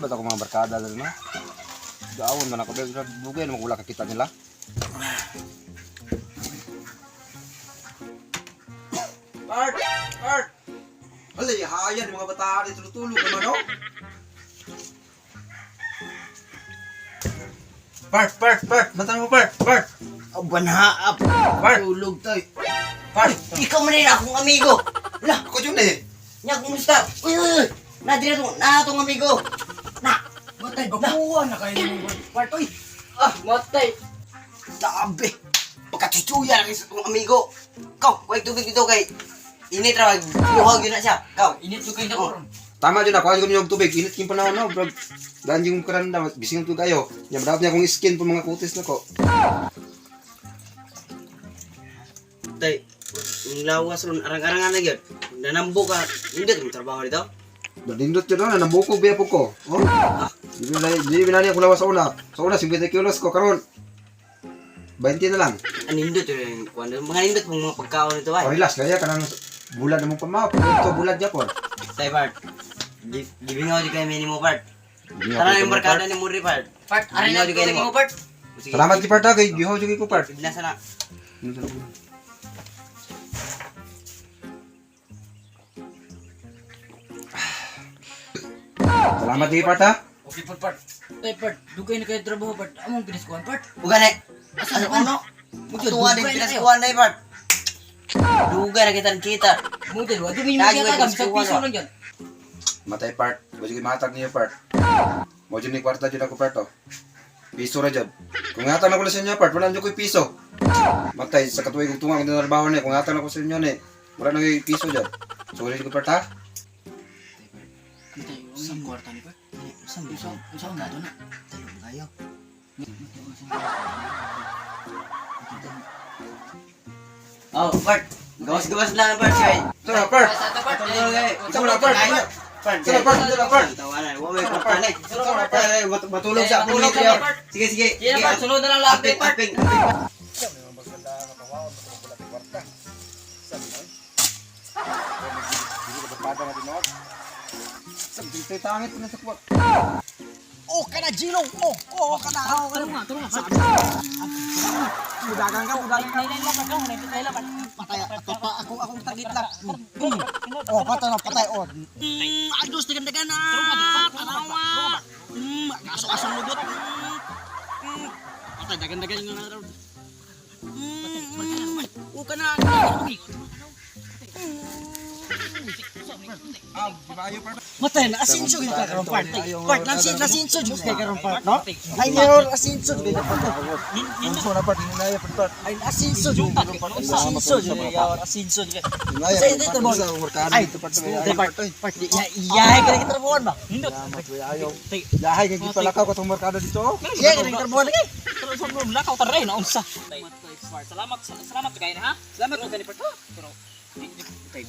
ba't ako mga barkada na rin, no? Gaawon man ako, bugay naman wala kakita nila. Part! Part! Alay, hayan, mga bataan, tulog-tulog naman, no? Part! Matang mo, Part! Banhaap. Part! Tulog tayo. Part! Ikaw man rin akong amigo. Lah, Ako yun eh! nya kumusta? Uy. Nadira tong amigo. Na. Matay. Bakuha na kayo ng part. Uy. Matay. Sabi. Pagkatutuya lang sa tong amigo. Kau, kuhay tubig dito kay. Init ra buhag yun na siya. Kau. Init yung kayo na koron. Tama dyan ako, ko yung tubig, init yung panahon na, bro. Dahil yung karanda, gising yung kayo. Yan, dapat niya akong skin po mga kutis na ko. Tay. Ang lawas ron arang-arangan na gyud. Nanambo ka. Hindi mo trabaho dito. Nandindot yun na, nabuko biya po ko. Oh. Hindi binali ako lawas sa una. Sa una, 50 kilos ko, karon 20 na lang. Anindot yun. Mga nindot mong mga pagkaon nito ay. Oh, relax, kaya ka nang bulad na mong pamaw. Ito, bulad niya po. Tay Bart. Gibingaw di kayo minimo Bart. Tara na yung barkada ni Muri Bart. Part, aray na Gibingaw di kayo tubig mo mo part. Salamat ki Parta, kay Giho Jugi ko Part. Nasa na. Salamat ki Parta. Okay part. Tay part, dugay na kayo trabaho part. Among piniskuhan part. Ugane. Asa Ano naman? ano? Mugyo, Tuwa din dugay na kayo. pinaskuhan na Bart. Dugay na kita. Mutil, wadi mo yung Lagi mga may tagam sa piniskuhan, piso wa. lang yan. Matay Part. Wajud matag niyo Part. Mo jud ni kwarta jud ako Part to. Piso ra jud. Kung ngatan ako sa inyo Part, wala nyo ko'y piso. Matay sa katuig kong tunga kung trabaho ni, kung ngatan ako sa inyo ni, wala na ko'y piso jud. Sorry ko Part ha. Tay, usang kwarta ni part. Usang nga doon na. Ayo. Oh, Bart. Gawas-gawas lang Bart siya. Ito na Part. Sa part. Ito na Part. Part. Ito na Part. Tawanan. Wala ko pa ni. Matulog sa Matulog pulit. ka, Bart. Sige. Sige na part, sunod na lang lahat Aping, part. aping. Tangit na sa kwat. Oh, kana Gino. Oh, kana. Tulong nga. Mudagan ka. Patay, Akong tagit lang. Oh, patay. Oh. Ados dagan-dagan na. Tanawa. Aso-asong lugot. Patay dagan-dagan yung na. Oh, kana. Matay na asinso yung kakaroon part. Part nasinso yung kakaroon part, no? Ay meron asinso yung kakaroon part. Unso na Part, hinaya Part. Ay asinso yung kakaroon part. Asinso yung kakaroon. Asinso yung kakaroon. Hinaya Sa ito mo. sa workado Ay, dito Part. part. Iyahay ka na kitrabuhan ba? Hindot. Ayaw. Yahay kay gipalakaw ko tong workado dito. Iyahay ka na kitrabuhan lagi. Pero sa room lakaw taray na unsa. Salamat kayo na ha. Salamat mo gani part. Pero tay.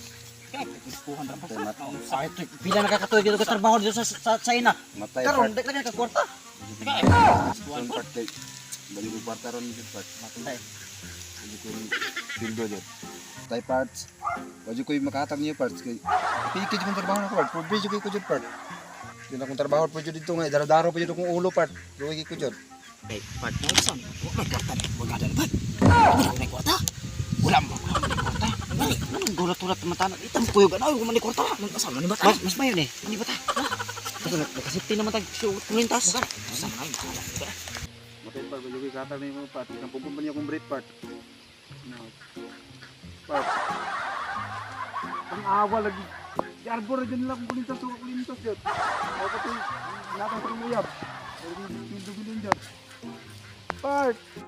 Kaya pispuhan ra pa sa. Ay, pila nakakatuloy dito ka trabaho dito sa China. Matay Karon, Part. di ka na kakwarta. Pispuhan Part kay bali ko Part ron dito Part. Matay. Bali ko pildo dito. Matay Parts. Wajud ko makatag niya Parts kay pikit kong trabaho na Part. Probably ko jud Part. Yun akong trabaho pa jud dito nga daro-daro pa jud akong ulo Part. Luwi ko jud. Hey, part. Nelson, wala kwarta ni. Wala na ba? Wala kwarta. Wala mo. Anong gulat-gulat mata na? Itam ko yung gano'n, kumani kwarta. Asal man ni bata? Mas mayon eh. Mani ba ta? Nakasipti naman tag kulintas. Asal man ni bata? Matay Part, wajud ko katag ni mo Part. Nang pupunta niya akong break Part. Part. Ang awa lagi. Arbor na dyan lang kung kulintas dyan. Ako pati, natang sa kumuyap. Pero hindi bilin dyan. Part!